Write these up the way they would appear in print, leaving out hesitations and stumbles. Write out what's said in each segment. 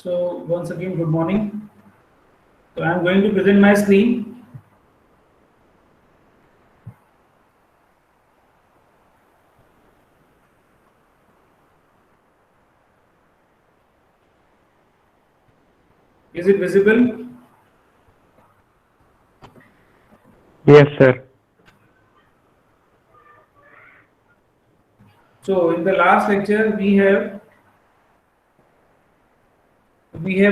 So once again, good morning. So I am going to present my screen. Is it visible? Yes, sir. So in the last lecture, we have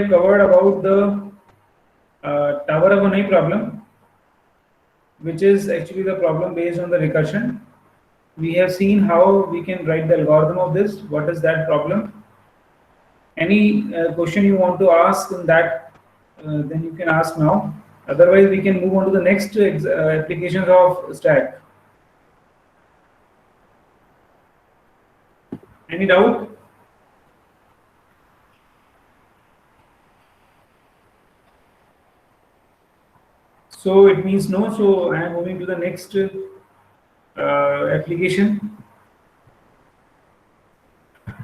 covered about the tower of Hanoi problem, which is actually the problem based on the recursion. We have seen how we can write the algorithm of this. What is that problem? Any question you want to ask in that, then you can ask now. Otherwise, we can move on to the next applications of stack. Any doubt? So it means no. So I am moving to the next application,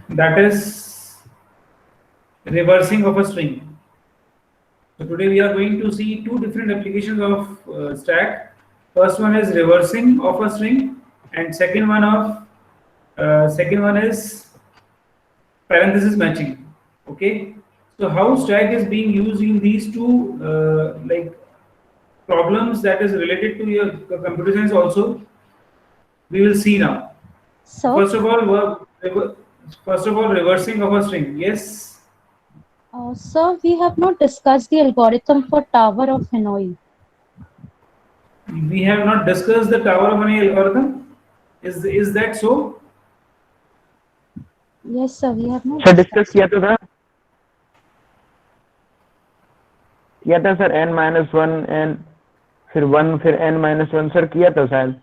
that is reversing of a string. So today we are going to see two different applications of stack. First one is reversing of a string, and second one is parenthesis matching. Okay. So how stack is being used in these two problems that is related to your computer science also, we will see now. Sir, First of all, reversing of a string. Yes, sir, we have not discussed the algorithm for Tower of Hanoi. we have not discussed the tower of any algorithm. Is that so? Yes, sir, we have not sir discuss discussed. किया था sir n-1 n फिर 1 फिर n-1 sir किया था शायद.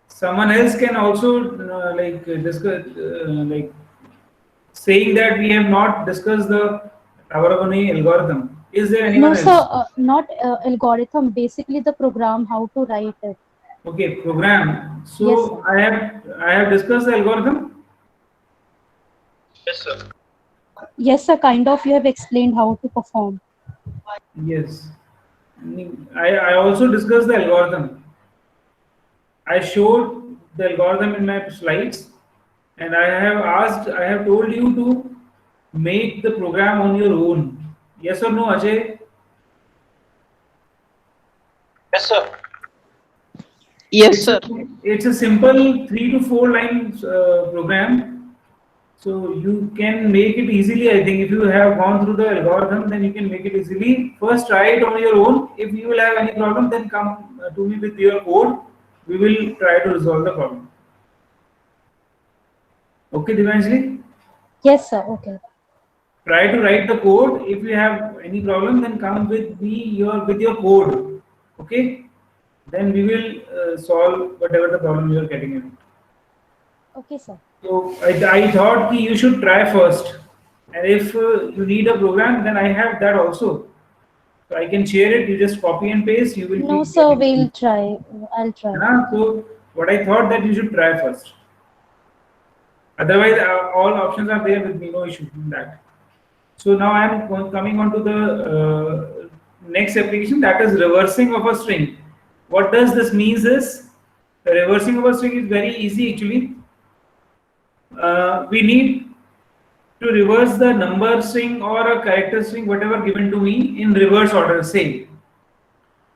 Someone else can also discuss saying that we have not discussed the tower of any algorithm. Is there No, anyone sir, else? not algorithm, basically the program, how to write it. Okay, program. Yes, So sir. I have discussed the algorithm. Yes, sir, kind of you have explained how to perform. Yes. I also discussed the algorithm. I showed the algorithm in my slides, and I have told you to make the program on your own. Yes or no, Ajay? Yes, It's a, sir. it's a simple 3 to 4 lines program, so you can make it easily. I think if you have gone through the algorithm, then you can make it easily. First, try it on your own. If you will have any problem, then come to me with your code. We will try to resolve the problem. Okay, Divanjali? Yes, sir, okay. Try to write the code. If you have any problem, then come with me with your code. Okay, then we will solve whatever the problem you are getting in. Okay, sir. So I thought ki you should try first, and if you need a program, then I have that also. So I can share it. You just copy and paste. You will be No, sir, getting. we'll try. I'll try. So what I thought that you should try first. Otherwise, all options are there with me. No issue in that. So now I am coming on to the next application, that is reversing of a string. What does this means is the reversing of a string is very easy actually. We need to reverse the number string or a character string, whatever given to me, in reverse order, say.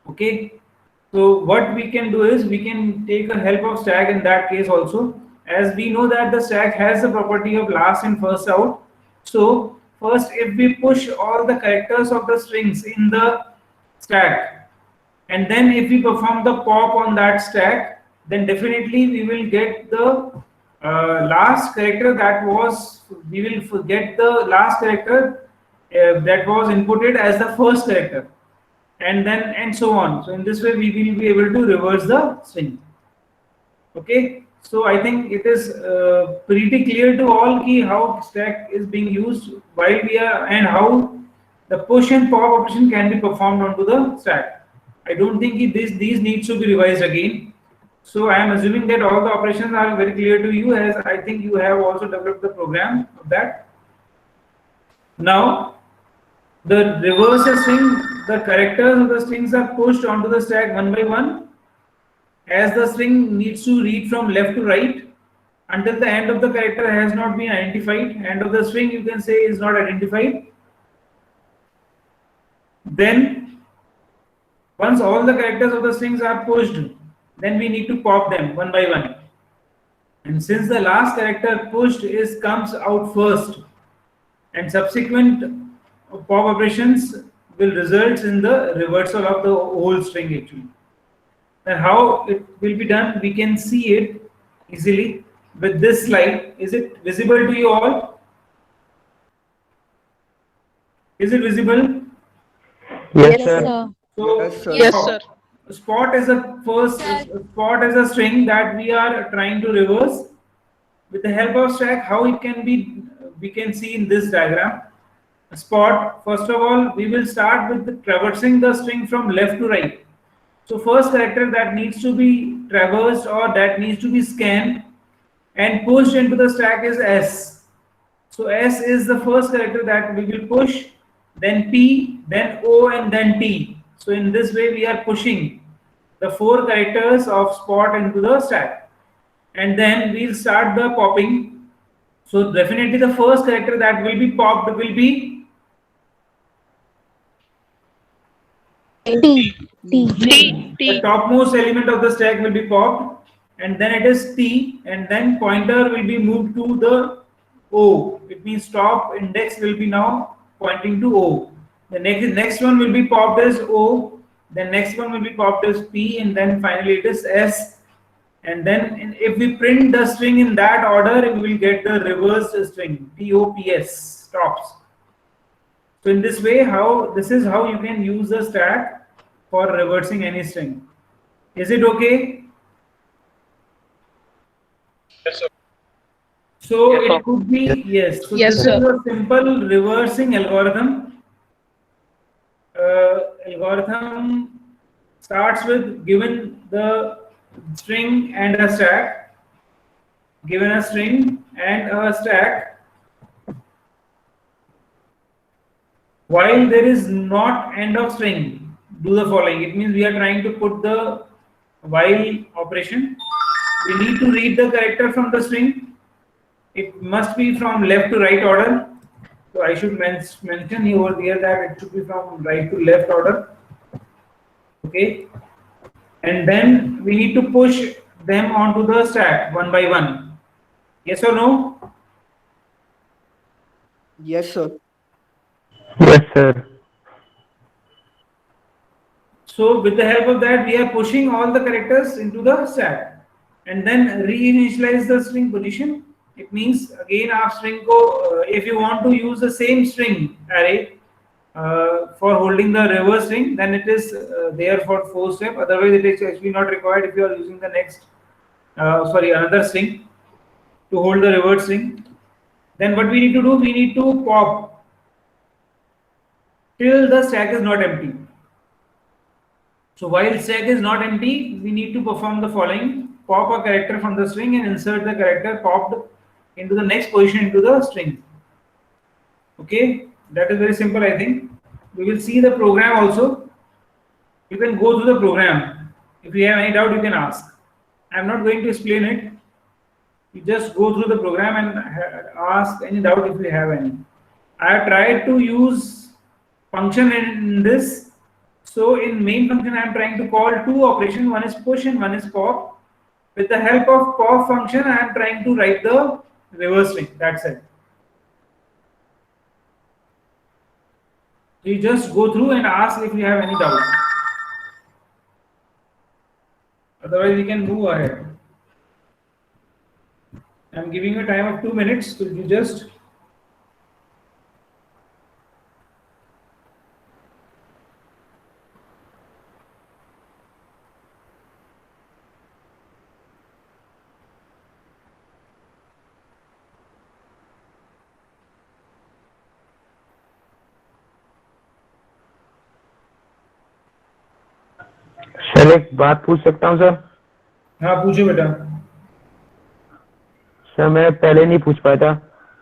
Okay. So what we can do is we can take a help of stack in that case also, as we know that the stack has the property of last in first out. So first, if we push all the characters of the strings in the stack, and then if we perform the pop on that stack, then definitely we will get the last character that was, we will get the last character that was inputted as the first character, and then and so on. So in this way we will be able to reverse the string. Okay, so I think it is pretty clear to all key how stack is being used while we are, and how the push and pop operation can be performed onto the stack. I don't think these needs to be revised again. So I am assuming that all the operations are very clear to you, as I think you have also developed the program of that. Now, the reverse string, the characters of the strings are pushed onto the stack one by one, as the string needs to read from left to right until the end of the character has not been identified. End of the string, you can say, is not identified. Then, once all the characters of the strings are pushed, then we need to pop them one by one. And since the last character pushed comes out first, and subsequent pop operations will result in the reversal of the whole string actually. And how it will be done, we can see it easily with this slide. Is it visible to you all? Is it visible? Yes, Yes, sir. sir. So, Yes, sir. Yes, sir. spot is a spot is a string that we are trying to reverse. With the help of stack, how it can be, we can see in this diagram. Spot, first of all, we will start with traversing the string from left to right. So first character that needs to be traversed or that needs to be scanned and pushed into the stack is S. So S is the first character that we will push, then P, then O, and then T. So in this way we are pushing the 4 characters of spot into the stack. And then we'll start the popping. So definitely the first character that will be popped will be T. T. T. the T. topmost element of the stack will be popped, and then it is T, and then pointer will be moved to the O. It means top index will be now pointing to O. The next one will be popped as O, the next one will be popped as P, and then finally it is S. And then if we print the string in that order, we will get the reversed string, TOPS, tops. So in this way, this is how you can use the stack for reversing any string. Is it okay? Yes, sir. So Yes, sir. it could be, yes. So Yes, this sir. is a simple reversing algorithm. Algorithm starts with given the string and a stack. Given a string and a stack, while there is not end of string, do the following. It means we are trying to put the while operation. We need to read the character from the string. It must be from left to right order. So I should mention over here that it should be from right to left order. Okay. And then we need to push them onto the stack one by one. Yes or no? Yes, sir. Yes, sir. So with the help of that, we are pushing all the characters into the stack and then reinitialize the string position. It means again our string if you want to use the same string array for holding the reverse string, then it is there for 4 steps. Otherwise, it is actually not required if you are using the next another string to hold the reverse string. Then what we need to do, we need to pop till the stack is not empty. So while stack is not empty, we need to perform the following: pop a character from the string and insert the character popped into the next position into the string. Okay, that is very simple. I think we will see the program also. You can go through the program. If you have any doubt, you can ask. I am not going to explain it. You just go through the program and ask any doubt if you have any. I have tried to use function in this. So in main function, I am trying to call 2 operations. One is push and one is pop. With the help of pop function, I am trying to write the reverse string. That's it. So you just go through and ask if you have any doubt. Otherwise, we can move ahead. I am giving you a time of 2 minutes. So you just sir एक बात पूछ सकता हूँ sir? हाँ पूछो बेटा. Sir मैं पहले नहीं पूछ पाया था.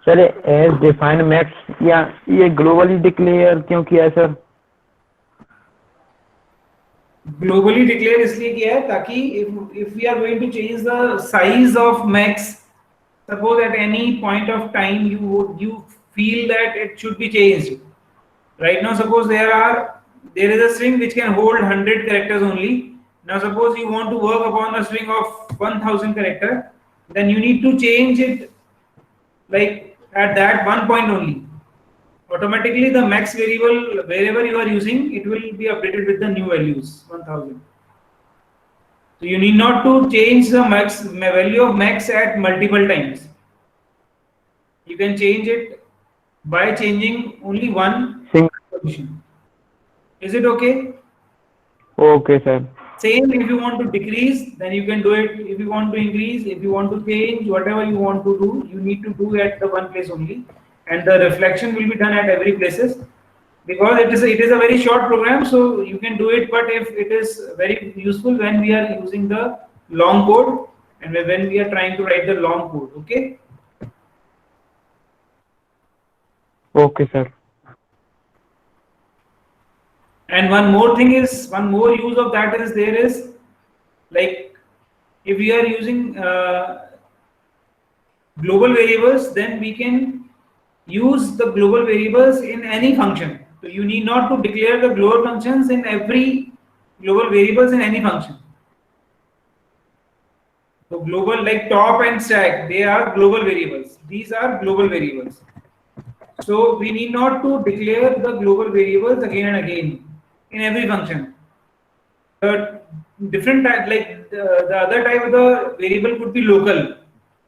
सर एज डिफाइंड मैक्स या ये ग्लोबली डिक्लेयर क्यों किया है सर? ग्लोबली डिक्लेयर इसलिए किया है ताकि if we are going to change the size of max, suppose at any point of time you feel that it should be changed. Right now, suppose there is a string which can hold 100 characters only. Now, suppose you want to work upon a string of 1000 character, then you need to change it like at that one point only. Automatically, the max variable wherever you are using, it will be updated with the new values 1000. So you need not to change the max value of max at multiple times. You can change it by changing only one position. Is it okay? Okay sir. Same if you want to decrease, then you can do it. If you want to increase, if you want to change, whatever you want to do, you need to do at the one place only, and the reflection will be done at every places, because it is a very short program, so you can do it. But if it is very useful when we are using the long code and when we are trying to write the long code. Okay. Okay sir. And one more use of that is there is like if we are using global variables, then we can use the global variables in any function. So you need not to declare the global functions in every global variables in any function. So global, like top and stack, they are global variables. These are global variables. So we need not to declare the global variables again and again in every function. The different type, like the other type of the variable could be local.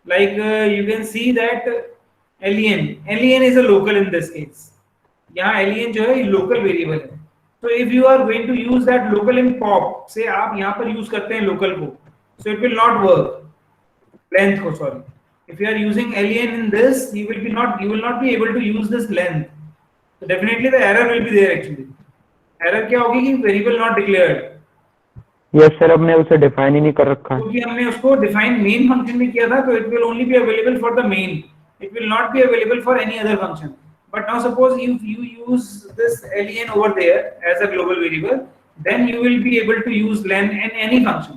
Like you can see that len is a local in this case. यहाँ len जो है local variable है. So if you are going to use that local in pop, say आप यहाँ पर use करते हैं local को, so it will not work. Length को sorry. If you are using len in this, you will not be able to use this length. So definitely the error will be there actually. Error क्या होगी कि variable not declared. Yes sir, अब मैं उसे define ही नहीं कर रखा है क्योंकि हमने उसको डिफाइन मेन फंक्शन में किया था, तो it will only be available for the main, it will not be available for any other function. But now suppose if you use this len over there as a global variable, then you will be able to use len in any function.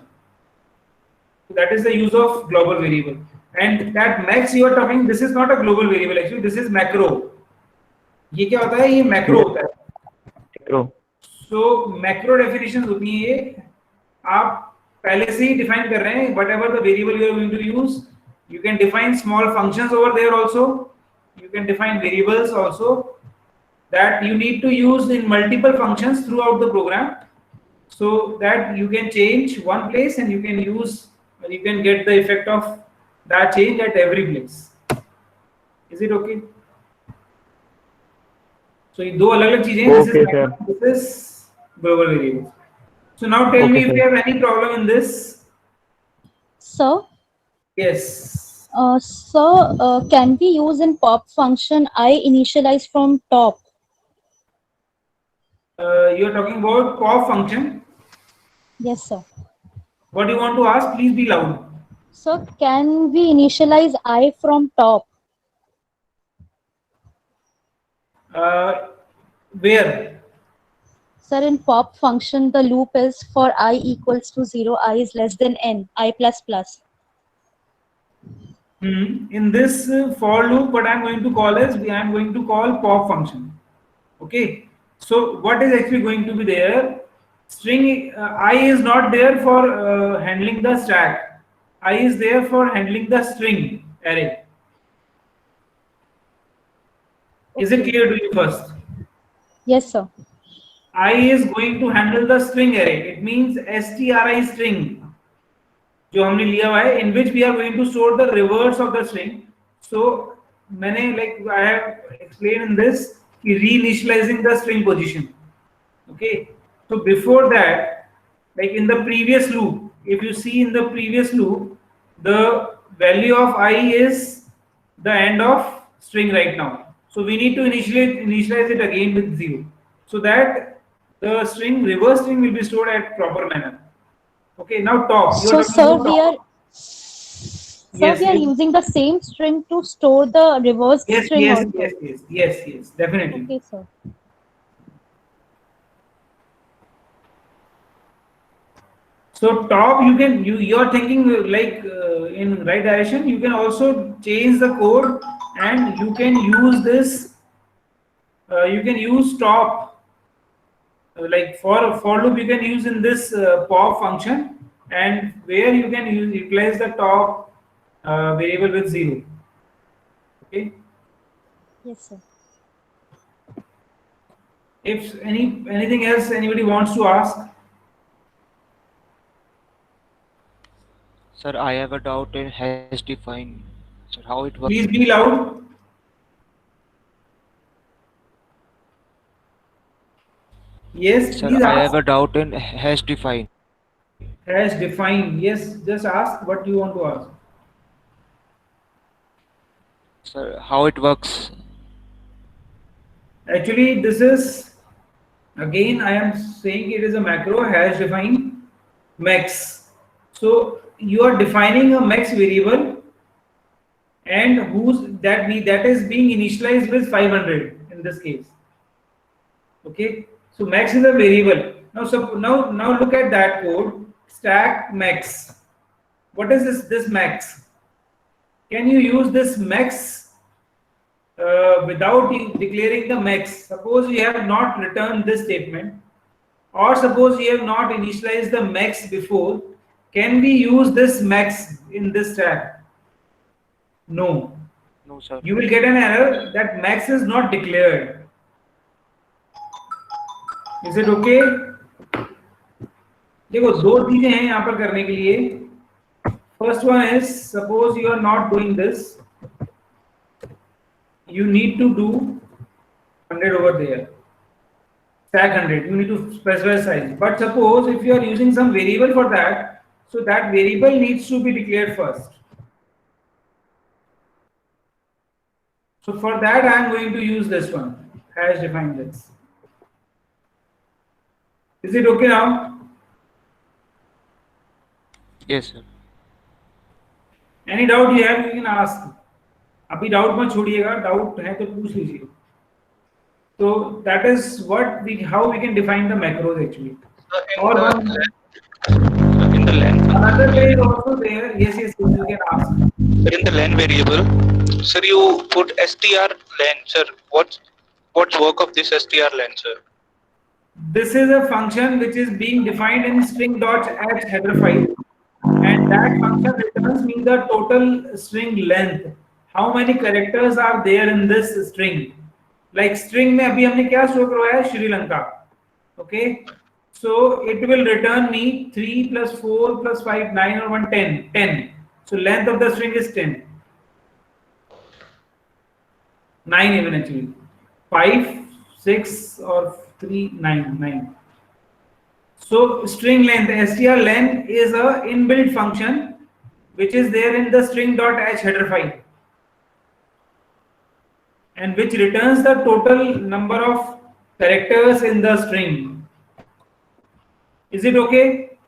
So that is the use of global variable. And that max you are talking, this is not a global variable actually, this is macro. ये क्या होता है? ये macro होता है. So macro definitions होती है, आप पहले से ही डिफाइन कर रहे हैं. whatever the variable you are going to use, you can define small functions over there also, you can define variables also that you need to use in multiple functions throughout the program, so that you can change one place and you can get the effect of that change at every place. Is it okay? So ये दो अलग-अलग चीजें हैं. This is global variables. So now tell me if you have any problem in this. Sir? Yes. Sir, can we use in pop function I initialize from top? You are talking about pop function. Yes, sir. What do you want to ask? Please be loud. Sir, can we initialize I from top? Where? Sir, in pop function, the loop is for I equals to 0, I is less than n, I plus plus. In this for loop, what I am going to call is, I am going to call pop function. Okay. So what is actually going to be there? String I is not there for handling the stack. I is there for handling the string array. Is it clear to you first? Yes, sir. I is going to handle the string array. It means stri string जो हमने लिया हुआ है, in which we are going to store the reverse of the string. So मैंने like I have explained in this reinitializing the string position. Okay. So before that, like in the previous loop, if you see in the previous loop, the value of I is the end of string right now. So we need to initialize it again with 0, so that the reverse string will be stored at proper manner. Okay, now top. So sir, Sir, Yes, we are yes. using the same string to store the reversed Yes, string yes, also. yes, yes, yes, yes, definitely. Okay, sir. So top, you're thinking like in right direction. You can also change the code, and you can use this. You can use top like for loop. You can use in this pop function, and where you can utilize the top variable with 0. Okay. Yes, sir. If anything else anybody wants to ask, Sir, I have a doubt in hash define. Sir, how it works? please be loud. Yes, Sir, please I ask. have a doubt in hash define. Hash define. Yes, just ask what you want to ask. Sir, how it works? Actually, this is again I am saying it is a macro hash define max. So you are defining a max variable, and that is being initialized with 500 in this case. Okay, so max is a variable. Now look at that code. Stack max. What is this max? Can you use this max without declaring the max? Suppose you have not returned this statement, or suppose you have not initialized the max before. Can we use this max in this stack? No. No, sir. You will get an error that max is not declared. Is it okay? देखो दो चीजें हैं यहाँ पर करने के लिए. First one is, suppose you are not doing this, you need to do 100 over there, stack 100, you need to specify size. But suppose if you are using some variable for that, so that variable needs to be declared first. So for that I am going to use this one, hash define this. Is it okay now? Yes, sir. Any doubt you have, you can ask. अभी doubt मत छोड़िएगा, doubt है तो पूछ लीजिए. So that is how we can define the macros actually. Or In the len, another way is also there. Yes, you can ask. in the len variable, sir, you put str len, sir. What's work of this str len, sir? This is a function which is being defined in string.h header file, and that function returns me the total string length. How many characters are there in this string? Like string में अभी हमने क्या store करवाया है? Sri Lanka. Okay, so it will return me 3 plus 4 plus 5 9 or 1 10. So length of the string is 10. 9 even actually. 5 6 or 3 9. So string length strlen is a inbuilt function which is there in the string.h header file, and which returns the total number of characters in the string. Is it okay?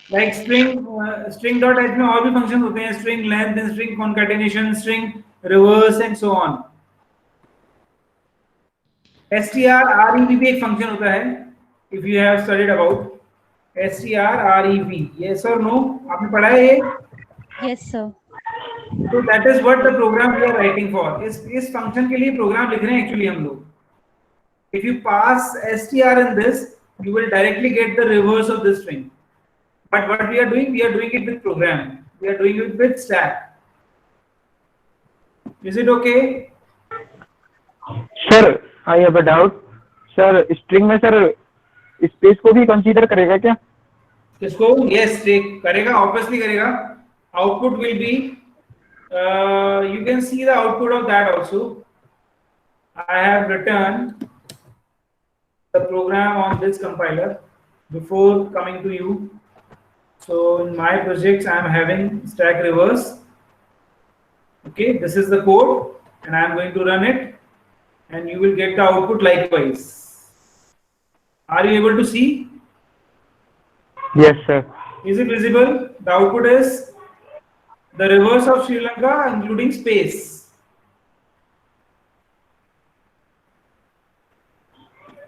Like string.h में और भी functions होते हैं, string length, string concatenation, string reverse and so on. strrev भी एक function होता है, if you have studied about strrev. Yes or no? आपने पढ़ा है ये? Yes, sir. So that is what the program we are writing for. इस function के लिए program लिख रहे हैं actually हम लोग. If you pass str in this, you will directly get the reverse of this string. But what we are doing it with program. We are doing it with stack. Is it okay? Sir I have a doubt. Sir string में sir space को भी consider करेगा क्या? किसको? Yes, करेगा, obviously करेगा. Output will be, you can see the output of that also. I have written the program on this compiler before coming to you. So in my projects I am having stack reverse. Okay, this is the code, and I am going to run it, and you will get the output likewise. Are you able to see? Yes, sir. Is it visible? The output is The reverse of Sri Lanka, including space.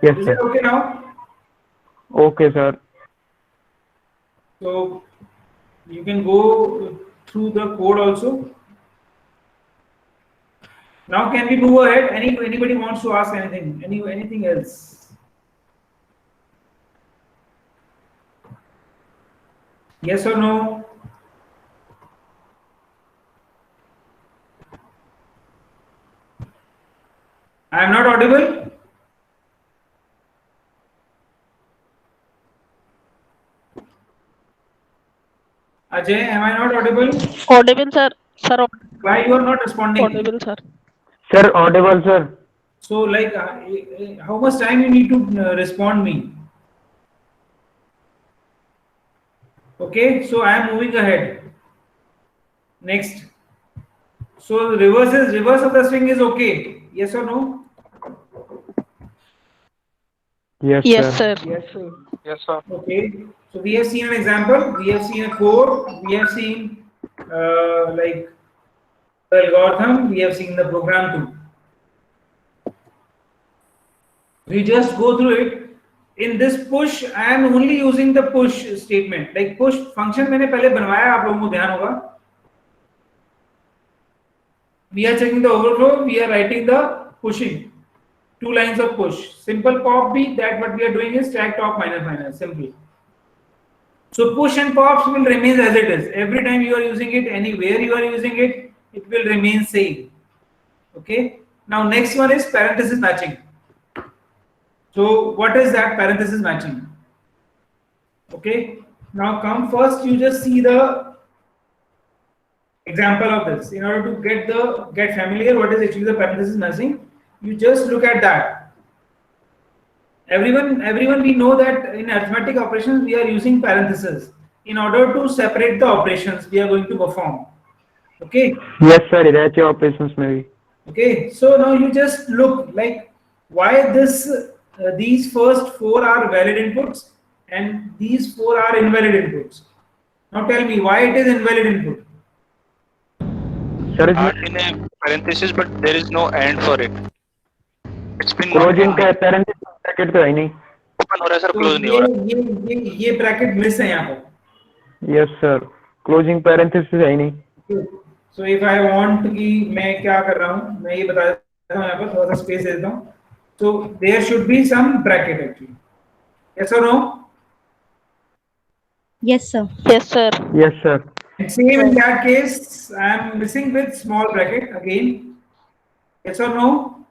Yes, Is sir. it okay now? Okay, sir. So you can go through the code also. Now can we move ahead? Anybody wants to ask anything? Anything else? Yes or no? I am not audible. Ajay, am I not audible? Audible, sir. Sir, Why you are not responding? audible, sir. Sir, audible, sir. So, like, how much time you need to respond me? Okay, so I am moving ahead. Next. So the reverse of the string is okay. Yes or no? Yes, Yes, sir. sir. Yes, sir. Okay. So we have seen an example. We have seen a code. We have seen like the algorithm. We have seen the program too. We just go through it. In this push, I am only using the push statement. Like push function मैंने पहले बनवाया, आप लोगों को ध्यान होगा. We are checking the overflow. We are writing the pushing. 2 lines of push. Simple pop be that what we are doing is stack top minus minus. Simply. So push and pops will remain as it is. Every time you are using it, anywhere you are using it, it will remain same. Okay. Now next one is parenthesis matching. So what is that parenthesis matching? Okay. Now come first, you just see the example of this. In order to get familiar what is actually the parenthesis matching, you just look at that. Everyone we know that in arithmetic operations we are using parentheses in order to separate the operations we are going to perform. Okay. Yes, sir. That's your operations maybe. Okay. So now you just look like why these first 4 are valid inputs and these 4 are invalid inputs. Now tell me why it is invalid input. Sir, Are in a parenthesis, but there is no end for it. It's been not closing ending. का parenthesis bracket तो है नहीं. Open हो रहा है sir, तो close नहीं हो रहा. ये ब्रैकेट मिस है यहाँ पर. Yes, sir. Closing parenthesis है ही नहीं. So if I want कि मैं क्या कर रहा हूँ, मैं ये बता देता हूँ यहाँ पर थोड़ा सा स्पेस दे देता हूँ. So there should be some bracket actually. Yes or no? Yes, sir. Yes, sir. Yes, sir. And same in that case, I am missing with small bracket again. Yes or no?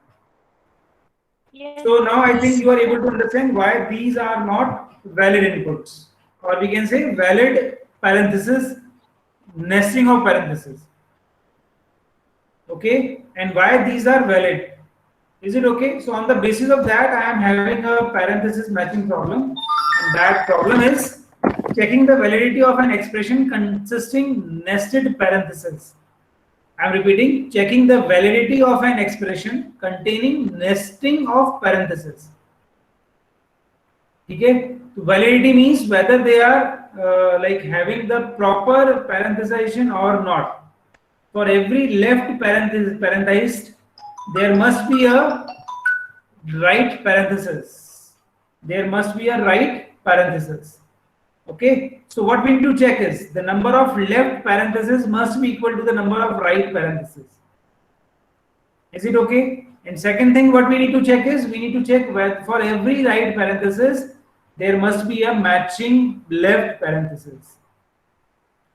Yes. So now I think you are able to understand why these are not valid inputs, or we can say valid parenthesis, nesting of parentheses. Okay, and why these are valid? Is it okay? So on the basis of that, I am having a parenthesis matching problem, and that problem is checking the validity of an expression consisting nested parentheses. I am repeating, checking the validity of an expression containing nesting of parentheses. Okay, so validity means whether they are like having the proper parenthesization or not. For every left parenthesized, there must be a right parenthesis. There must be a right parenthesis. Okay, so what we need to check is the number of left parentheses must be equal to the number of right parentheses. Is it okay? And second thing what we need to check is we need to check where for every right parenthesis there must be a matching left parenthesis.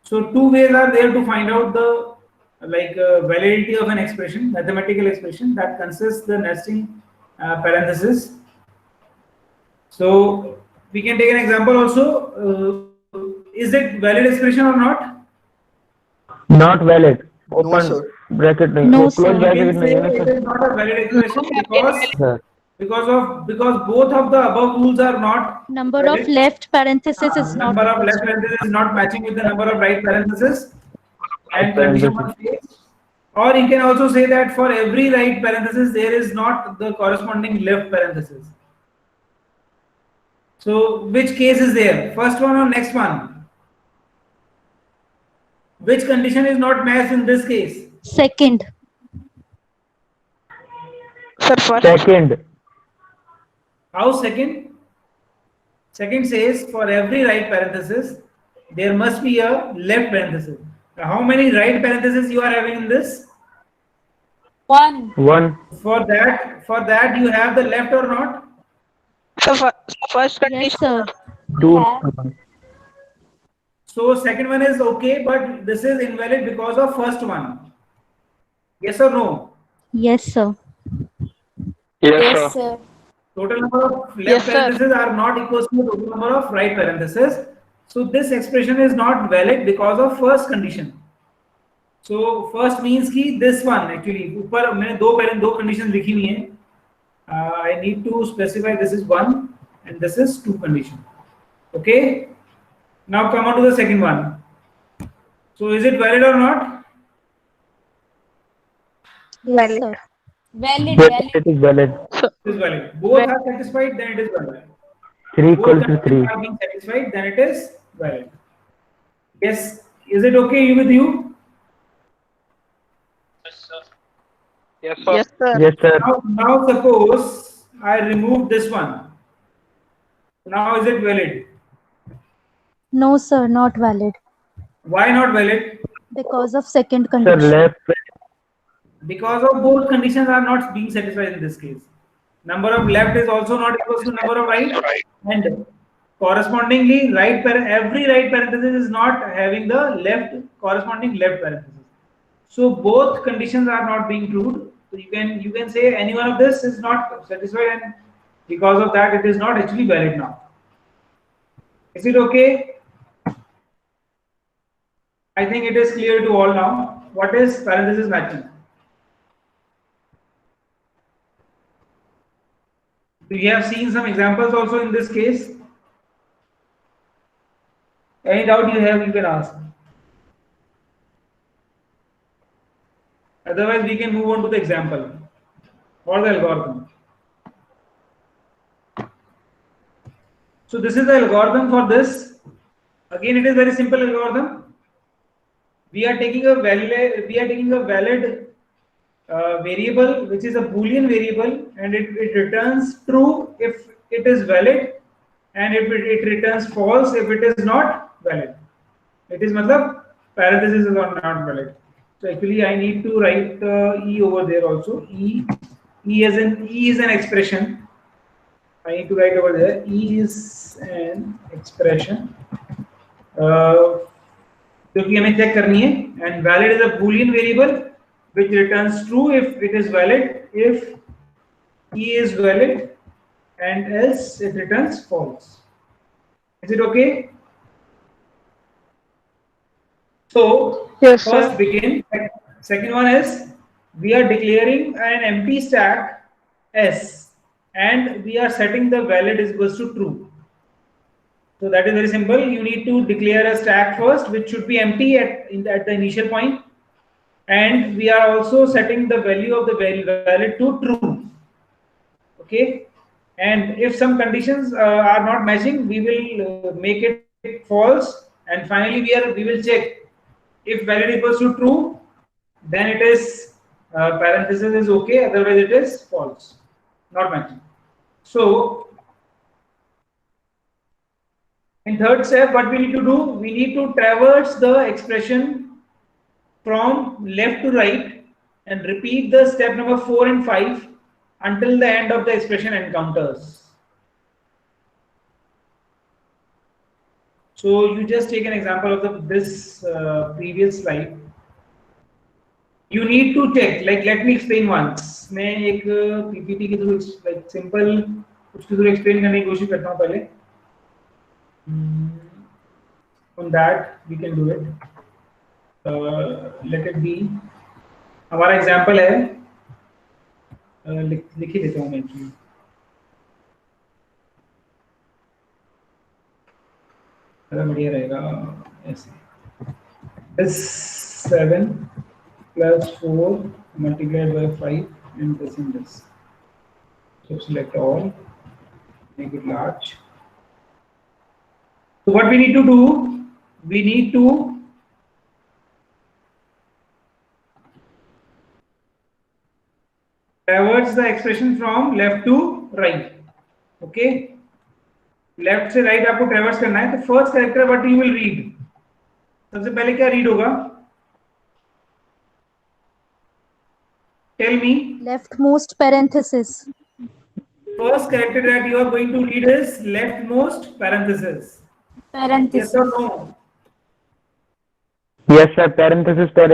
So 2 ways are there to find out the validity of an expression, mathematical expression that consists the nesting parenthesis. So we can take an example also. Is it valid expression or not? Not valid. Open No, sir. bracket नहीं. No, वो sir. close We bracket can say नहीं है it ना, is not a valid expression sir. because both of the above rules are not Number valid. of left parentheses is not. Number of left parentheses is not matching with the number of right parentheses. And condition one says, or you can also say that for every right parenthesis there is not the corresponding left parenthesis. So which case is there? First one or next one? Which condition is not matched in this case? Second. Sir, first. Second. How second? Second says for every right parenthesis, there must be a left parenthesis. Now, how many right parentheses you are having in this? One. One. For that you have the left or not? Sir, first Yes, condition. sir. Two. So second one is okay, but this is invalid because of first one. Yes or no? Yes, sir. Yes, sir. Total number of left Yes, sir. parentheses are not equal to the total number of right parentheses. So this expression is not valid because of first condition. So first means कि this one actually ऊपर मैंने दो conditions लिखी हुई हैं. I need to specify this is one and this is two condition. Okay. Now come on to the second one. So is it valid or not? Yes, sir. Valid. It is valid. It is valid. Both are satisfied, then it is valid. 3 Both equals to conditions 3. are being satisfied, then it is valid. Yes. Is it okay with you? Yes, sir. Yes, sir. Yes, sir. Now suppose I remove this one. Now is it valid? No, sir. Not valid. Why not valid? Because of second Sir, condition. left. Because of both conditions are not being satisfied in this case. Number of left is also not equal to number of right, and correspondingly every right parenthesis is not having the corresponding left parenthesis. So both conditions are not being true. So you can say any one of this is not satisfied, and because of that it is not actually valid now. Is it okay? I think it is clear to all now. What is parenthesis matching? We have seen some examples also in this case. Any doubt you have, you can ask. Otherwise, we can move on to the example or the algorithm. So this is the algorithm for this. Again, it is very simple algorithm. We are taking a valid variable, which is a Boolean variable, and it returns true if it is valid, and it returns false if it is not valid. It is matlab parentheses is not valid. So actually I need to write E over there also. E is an expression. I need to write over there. E is an expression. क्योंकि हमें check करनी है, and valid is a Boolean variable which returns true if it is valid, if E is valid, and else it returns false. Is it okay? So Yes, first sir. begin. Second one is we are declaring an empty stack S, and we are setting the valid is equals to true. So that is very simple. You need to declare a stack first, which should be empty at the initial point, and we are also setting the value of the valid to true. Okay, and if some conditions are not matching, we will make it false, and finally we will check if valid equals to true, then it is parenthesis is okay, otherwise it is false, not matching. So in third step, what we need to do, we need to traverse the expression from left to right and repeat the step number 4 and 5 until the end of the expression encounters. So you just take an example of this previous slide. You need to check, like let me explain once. मैं एक PPT के through like simple उसके through explain करने की कोशिश करता हूँ पहले. On that we can do it. Let it be. हमारा example है. लिख ही देता हूँ मैं actually. बढ़िया रहेगा ऐसे. This 7 plus 4 multiplied by 5 and this and this. So select all, make it large. So what we need to do, we need to traverse the expression from left to right. Okay, left से right आपको traverse करना है. तो first character what you will read, सबसे पहले क्या read होगा? Tell me. Leftmost parenthesis. First character that you are going to read is leftmost parenthesis. Yes or no? Yes sir, parenthesis पर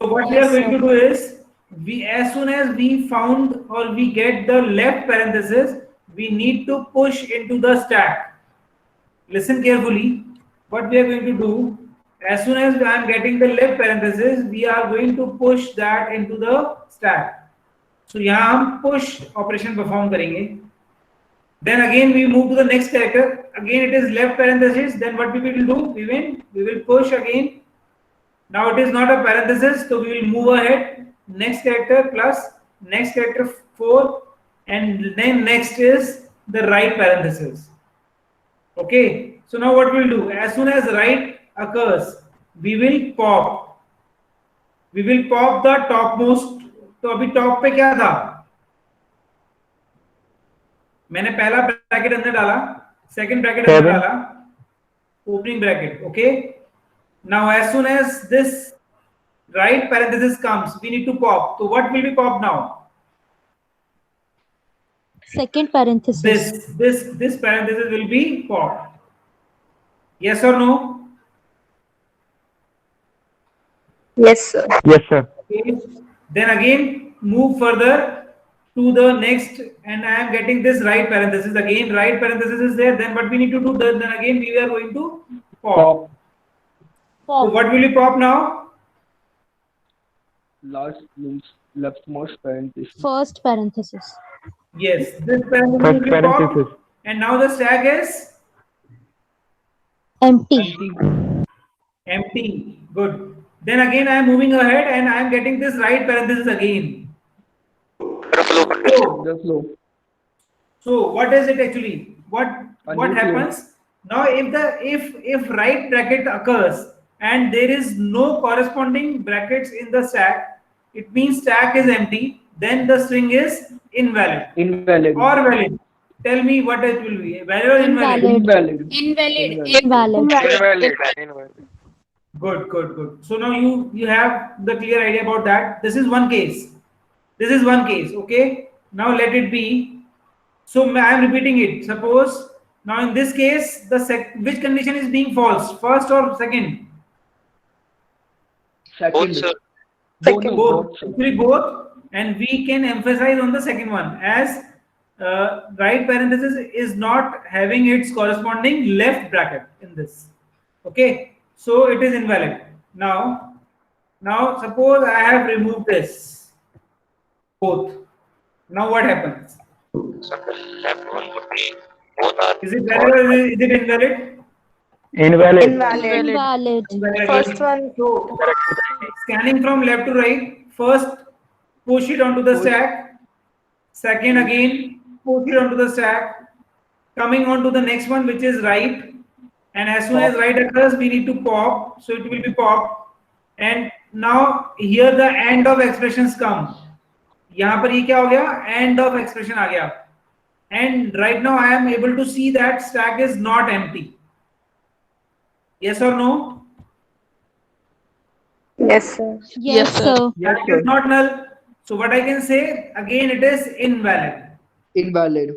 So what we are going to do is, we as soon as we found or we get the left parenthesis, we need to push into the stack. Listen carefully. What we are going to do, as soon as I am getting the left parenthesis, we are going to push that into the stack. So यहाँ हम push operation perform करेंगे. Then again we move to the next character. Again it is left parenthesis. Then what we will do? We will push again. Now it is not a parenthesis, so we will move ahead. Next character plus next character 4, and then next is the right parenthesis. Okay. So now what we will do? As soon as right occurs, we will pop. We will pop the topmost. तो अभी top पे क्या था? मैंने पहला bracket अंदर डाला, second bracket अंदर डाला, opening bracket. Okay, now as soon as this right parenthesis comes, we need to pop. So what will be pop now? Second parenthesis. This parenthesis will be pop. Yes or no? Yes, sir. Yes sir. Okay. Then again move further to the next, and I am getting this right parenthesis. Again right parenthesis is there. Then what we need to do? Then again we are going to pop. So what will we pop now? Last means leftmost parenthesis. First parenthesis. Yes, this parenthesis First will be popped, parenthesis. and now the stack is Empty. empty. Good. Then again I am moving ahead and I am getting this right parenthesis again. The flow. So what is it actually? What new happens now if right bracket occurs and there is no corresponding brackets in the stack, it means stack is empty. Then the string is invalid Invalid. or valid. Tell me what it will be. Valid or invalid? Invalid. Invalid. Invalid. Good. So now you have the clear idea about that. This is one case. Okay. Now let it be. So I am repeating it. Suppose now in this case which condition is being false? First or second? Second. sir. Both. Actually both. And we can emphasize on the second one as right parenthesis is not having its corresponding left bracket in this. Okay. So it is invalid. Now suppose I have removed this both. Now what happens? So the left one would be both are. Is it valid or is it invalid? Invalid. Invalid. Invalid. First one. So scanning from left to right, first push it onto the stack. Second again push it onto the stack. Coming on to the next one, which is right. And as soon as right occurs, we need to pop. So it will be pop. And now here the end of expressions come. यहाँ पर ये क्या हो गया? End of expression आ गया. And right now I am able to see that stack is not empty. Yes or no? Yes, sir. Yes, sir. Stack is not null. So what I can say again, it is invalid. Invalid.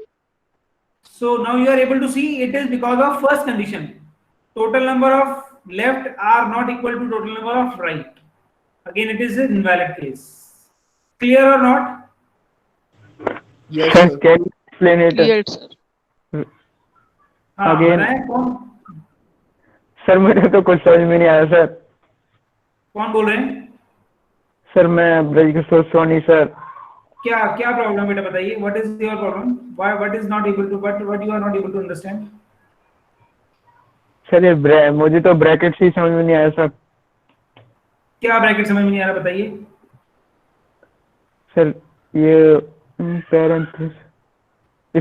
So now you are able to see it is because of first condition. Total number of left are not equal to total number of right. Again, it is an invalid case. Clear or not? Yes, Sir, sir. can you explain it? Cleared, sir. हाँ, Again. बताएं कौन sir मुझे तो कुछ समझ में नहीं आया सर. कौन बोल रहे हैं? सर मैं ब्रजकिशोर सोनी सर. क्या प्रॉब्लम बेटा बताइए. What is your problem? What is not able to what you are not able to understand? Sir ये मुझे तो ब्रैकेट ही समझ में नहीं आया सर. क्या ब्रैकेट समझ में नहीं आ रहा बताइए. सर ये पेरेंथेसिस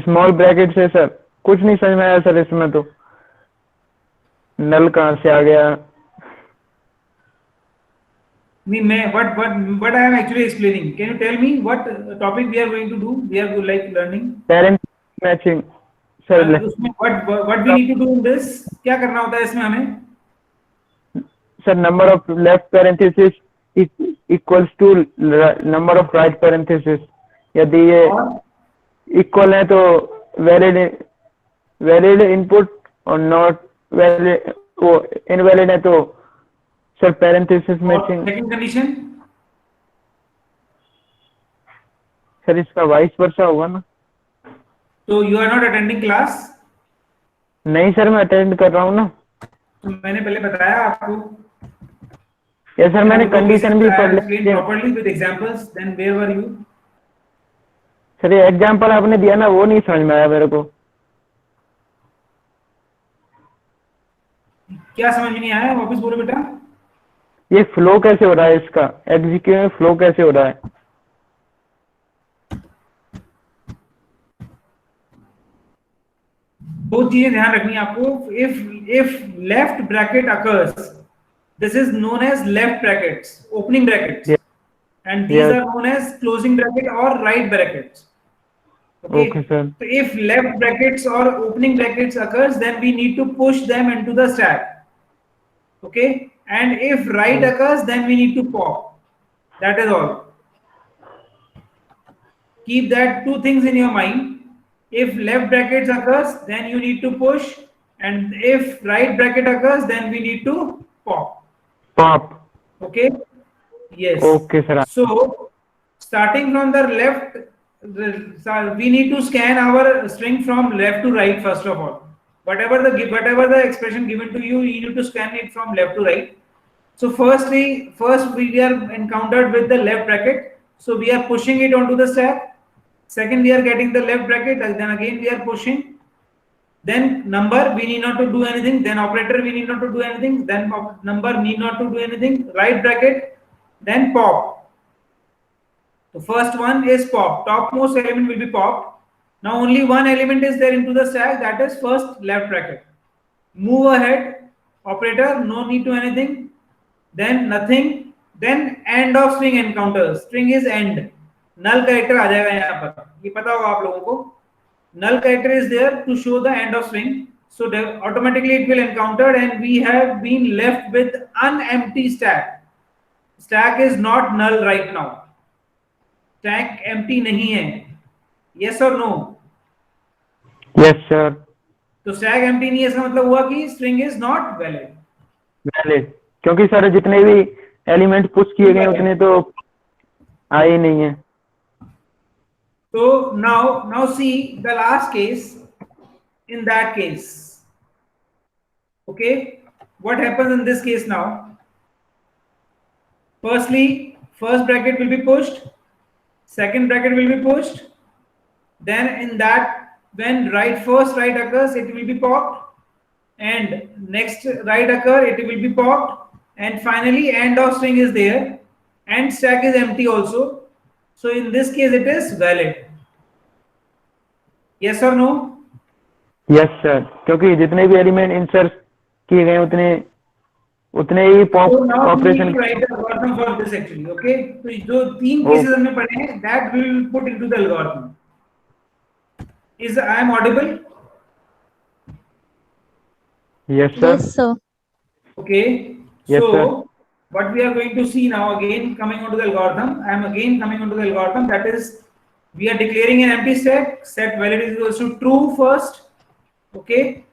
स्मॉल ब्रैकेट से सर कुछ नहीं समझ में आया सर. इसमें तो नल कहाँ से आ गया? What I am actually explaining? Can you tell me what topic we are going to do? We are like learning. Parent matching. Sir, उसमें what we need to do in this? क्या करना होता है इसमें हमें? sir, number of left parenthesis equals to number of right parenthesis. यदि ये equal है तो वैलिड इनपुट और नॉट वैलिड वो इनवैलिड है तो sir parenthesis matching. Second condition sir इसका वाइस वर्सा होगा ना. तो you are not attending class. नहीं सर मैं अटेंड कर रहा हूँ ना. तो मैंने पहले बताया आपको. यस सर मैंने कंडीशन भी पढ़ ली properly with examples. Then where were you? Sir ये एग्जांपल आपने दिया ना वो नहीं समझ में आया मेरे को. क्या समझ में नहीं आया? वापस बोलो बेटा. ये फ्लो कैसे हो रहा है इसका एग्जीक्यूट में फ्लो कैसे हो रहा है? दो चीजें ध्यान रखनी है आपको. If left bracket occurs, this is known as left brackets, opening brackets, and these are known as closing bracket or right brackets. Okay sir. So if left brackets or opening brackets occurs, then we need to push them into the stack. Okay, and if right occurs, then we need to pop. That is all. Keep that two things in your mind. If left brackets occurs, then you need to push, and if right bracket occurs, then we need to pop. Okay. Yes. Okay sir. So starting from the left, we need to scan our string from left to right first of all. Whatever the expression given to you, you need to scan it from left to right. So first we are encountered with the left bracket, so we are pushing it onto the stack. Second, we are getting the left bracket, and then again we are pushing. Then number, we need not to do anything. Then operator, we need not to do anything. Then number need not to do anything. Right bracket, then pop. The first one is pop. Topmost element will be popped. Now only one element is there into the stack, that is first left bracket. Move ahead. Operator, no need to anything. Then nothing. Then end of string encounters. String is end. Null character आ जाएगा यहाँ पर. ये पता होगा आप लोगों को. Null character is there to show the end of string. So automatically it will encounter, and we have been left with unempty stack. Stack is not null right now. Stack empty नहीं है. Yes or no? Yes sir. तो stack empty नहीं है, इसका मतलब हुआ कि string is not valid. Valid. क्योंकि सर जितने भी एलिमेंट पुश किए गए उतने तो आए नहीं है. So now see the last case. In that case, okay, what happens in this case now? Firstly, first bracket will be pushed, second bracket will be pushed. Then in that, when first right occurs, it will be popped, and next right occur, it will be popped, and finally end of string is there, and stack is empty also. So in this case, it is valid. Yes or no? Yes sir. क्योंकि जितने भी element insert किए गए उतने ही pop operation. for this actually, okay? तो जो तीन केसेस हमने पढ़े हैं, that we will put into the algorithm. Is I am audible? Yes sir. Yes, sir. Okay. Yes, so sir. what we are going to see now, again coming onto the algorithm, I am again coming onto the algorithm. That is, we are declaring an empty stack. Set valid is equals to true first. Okay.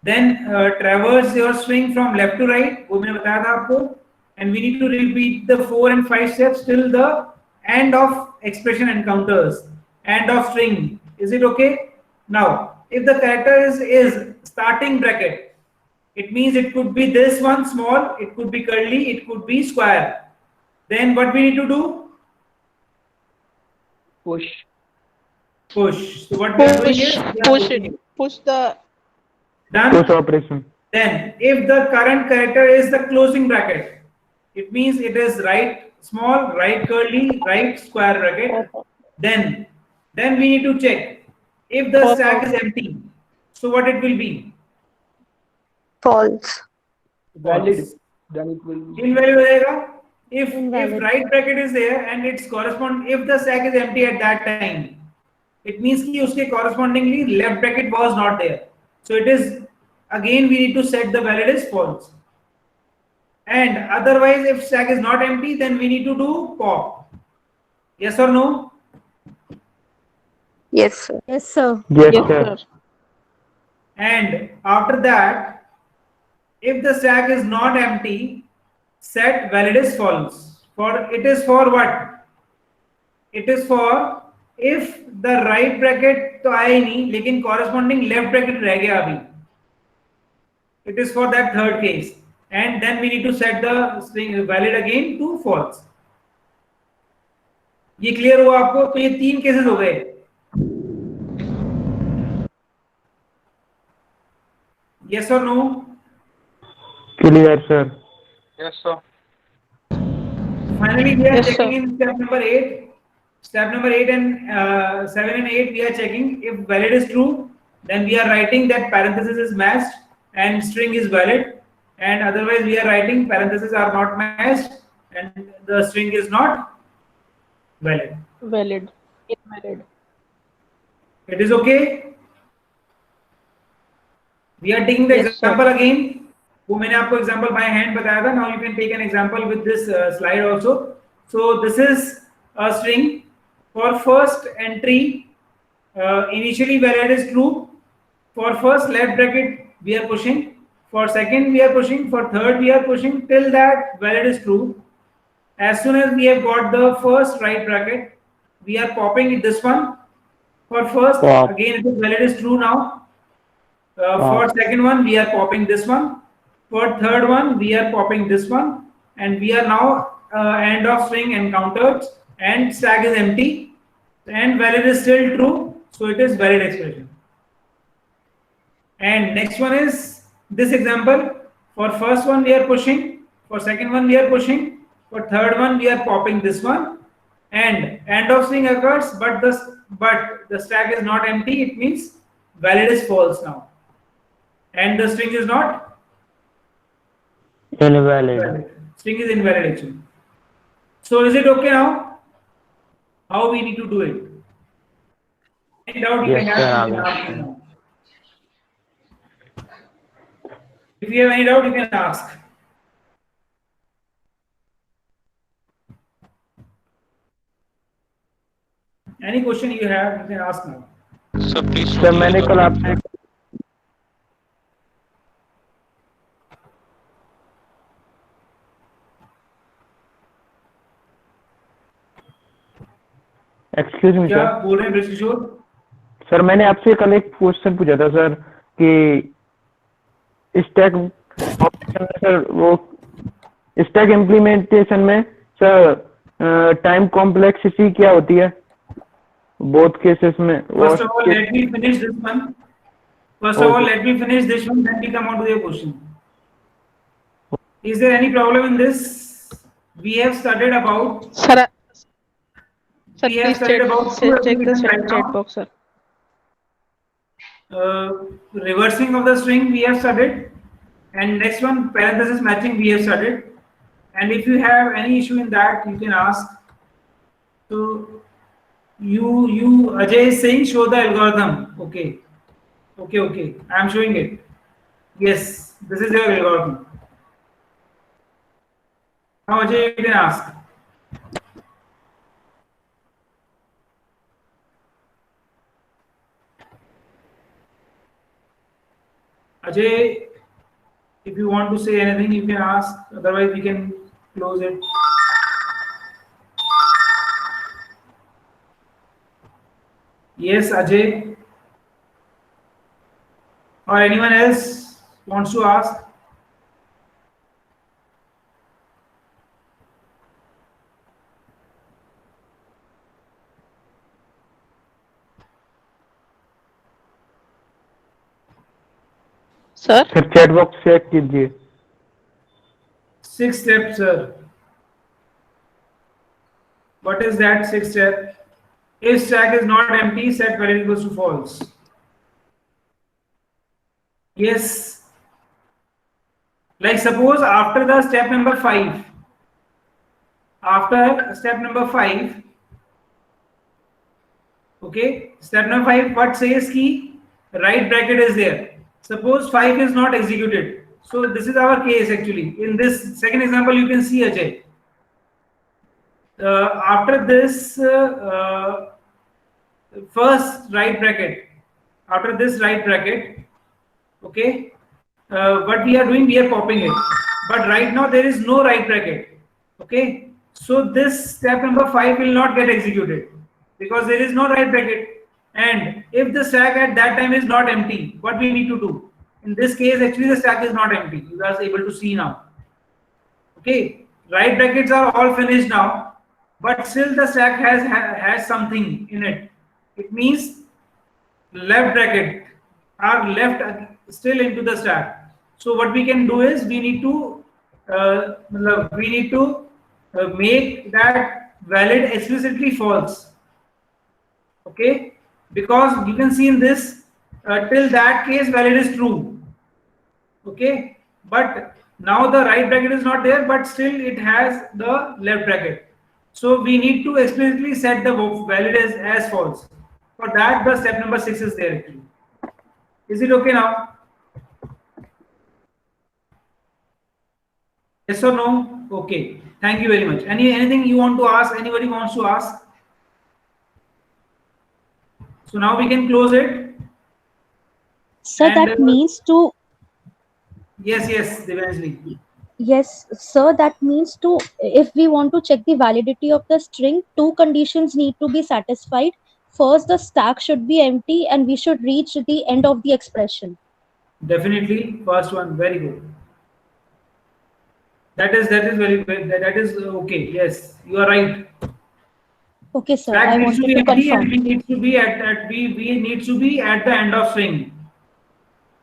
Then traverse your string from left to right. वो मैंने बताया था आपको. And we need to repeat the 4 and 5 steps till the end of expression encounters. End of string. Is it okay? Now, if the character is starting bracket, it means it could be this one small, it could be curly, it could be square. Then what we need to do? Push. So what we are doing is push the done. Push operation. Then if the current character is the closing bracket, it means it is right small, right curly, right square bracket. Then we need to check if the stack is empty. So what it will be? False. Valid. Then it will be Invalid हो जाएगा. if Invalid. right bracket is there and its correspond, if the stack is empty at that time, it means कि उसके correspondingly left bracket was not there. So it is, again we need to set the valid as false. And otherwise, if stack is not empty, then we need to do pop. Yes or no? Yes, sir. Yes, sir. Yes, sir. And after that, if the stack is not empty, set valid as false. For it is for what? It is for if the right bracket तो आया ही नहीं, लेकिन corresponding left bracket रह गया अभी. It is for that third case, and then we need to set the string valid again to false. ये clear हुआ आपको? तो ये 3 cases हो गए. Yes or no? Clear, sir. Yes, sir. Finally, we are Yes, checking sir. in step number 8. Step number 8 and 7 and 8, we are checking if valid is true, then we are writing that parenthesis is matched and string is valid, and otherwise we are writing parentheses are not matched and the string is not valid. Valid. Invalid. It is okay. We are taking the Yes, sir. example again. वो मैंने आपको example by hand बताया था. Now you can take an example with this slide also. So this is a string. For first entry, initially valid is true. For first left bracket we are pushing. For second we are pushing. For third we are pushing till that valid is true. As soon as we have got the first right bracket, we are popping this one. For first, Pop. again it is valid is true now. For second one, we are popping this one. For third one, we are popping this one, and we are now end of string encountered, and stack is empty, and valid is still true, so it is valid expression. And next one is this example. For first one, we are pushing. For second one, we are pushing. For third one, we are popping this one, and end of string occurs, but the stack is not empty. It means valid is false now. And the string is not Invalid. valid. String is invalid actually. So is it okay now? How we need to do it? Any doubt you Yes, may sir, have, you can ask me now. If you have any doubt, you can ask. Any question you have, you can ask now. So please. Sir मैंने कल आपसे excuse me क्या sir बोल रहे हैं Brij Kishore? Sir मैंने आपसे कल एक क्वेश्चन पूछा था सर कि स्टैक ऑप्शन में सर वो स्टैक इम्प्लीमेंटेशन में सर टाइम कॉम्प्लेक्सिटी क्या होती है बोथ केसेस में First of all, let me finish this one. First of all, let me finish this one, then we come on to your question. Is there any problem in this? We have studied about. Sir, sir, We have please studied about two check the applications right chat now. box, sir. Reversing of the string we have studied, and next one parenthesis matching we have studied. And if you have any issue in that, you can ask. So you Ajay is saying show the algorithm. Okay. I am showing it. Yes, this is your algorithm. Now Ajay, you can ask. Ajay, if you want to say anything, you can ask. Otherwise, we can close it. Yes, Ajay. Or anyone else wants to ask? Sir, sir chat box check कीजिए 6 steps, sir. What is that 6 step? If stack is not empty, set valid equals to false. Yes. Like suppose after the step number 5, after step number 5, okay, step number 5, what says ki right bracket is there. Suppose 5 is not executed. So this is our case actually. In this second example, you can see Ajay. After this first right bracket, after this right bracket, okay, what we are doing, we are popping it. But right now there is no right bracket. Okay, so this step number 5 will not get executed because there is no right bracket. And if the stack at that time is not empty, what we need to do? In this case, actually the stack is not empty. You guys are able to see now. Okay, right brackets are all finished now, but still the stack has something in it. It means left bracket are left still into the stack. So what we can do is we need to make that valid explicitly false. Okay, because you can see in this till that case valid is true. Okay, but now the right bracket is not there, but still it has the left bracket. So we need to explicitly set the valid as false. For that, the step number 6 is there actually. Is it okay now? Yes or no? Okay. Thank you very much. Anything you want to ask? Anybody wants to ask? So now we can close it. Sir, And, that means to, Yes, Devanjali. yes, sir, that means to, if we want to check the validity of the string, two conditions need to be satisfied. First, the stack should be empty and we should reach the end of the expression. Definitely, first one, very good. That is very good. That is okay. Yes, you are right. Okay, sir, Stack I needs to wanted be to empty and confirm. we need to be we need to be at the end of string.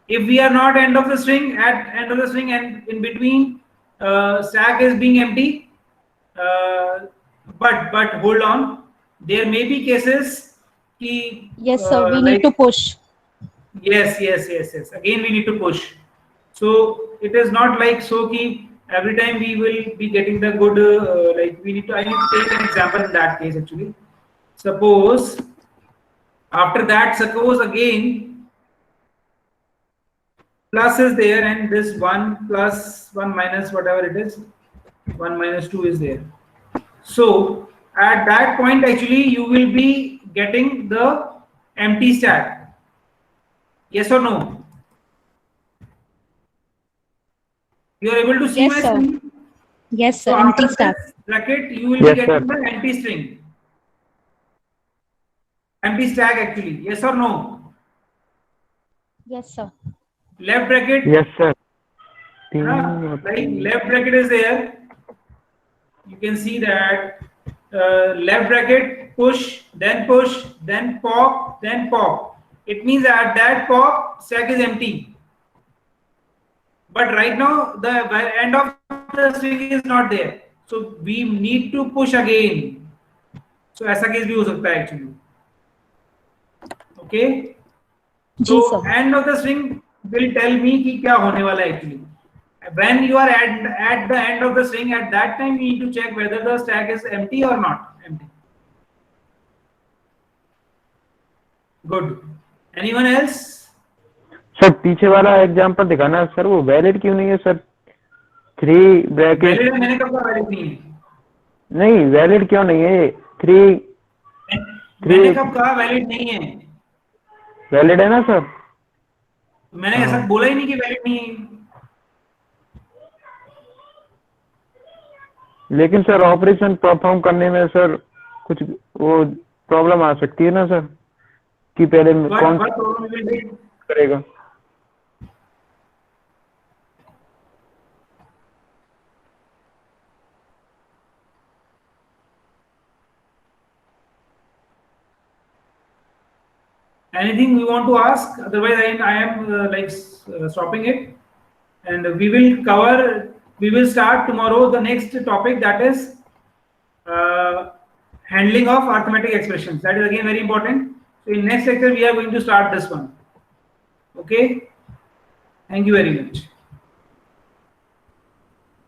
If we are not end of the string, at end of the string and in between stack is being empty, but hold on, there may be cases ki, Yes, sir, we need to push. Yes. Again, we need to push. So it is not like so ki every time we will be getting the good like we need to. I need to take an example in that case actually. Suppose after that, suppose again plus is there and this 1 plus 1 minus whatever it is, 1 minus 2 is there. So at that point actually you will be getting the empty stack. Yes or no? You are able to see Yes, my sir. screen? Yes, So sir, empty after stack. this bracket you will Yes, be getting sir. the empty string. Empty stack actually. Yes or no? Yes, sir. Left bracket. Yes, sir. Like left bracket is there. You can see that left bracket push, then pop, then pop. It means at that pop stack is empty. But right now the end of the string is not there. So we need to push again. So ऐसा case भी हो सकता है actually. Okay. Ji, So sir. end of the string will tell me कि क्या होने वाला है actually. When you are at the end of the string, at that time you need to check whether the stack is empty or not empty. Good. Anyone else? Sir पीछे वाला example दिखाना sir, वो valid क्यों नहीं है sir? 3 bracket valid मैंने कब कहा वैलिड नहीं है? नहीं, वैलिड क्यों नहीं है? 3 मैंने कब कहा वैलिड नहीं है? वैलिड है ना सर? मैंने ऐसा बोला ही नहीं कि वैलिड नहीं है. लेकिन सर ऑपरेशन परफॉर्म करने में सर कुछ वो प्रॉब्लम आ सकती है ना सर, कि पहले कौन What problem will be? करेगा? Anything we want to ask? Otherwise, I am stopping it, and we will cover. We will start tomorrow the next topic, that is handling of arithmetic expressions. That is again very important. So in next lecture we are going to start this one. Okay. Thank you very much.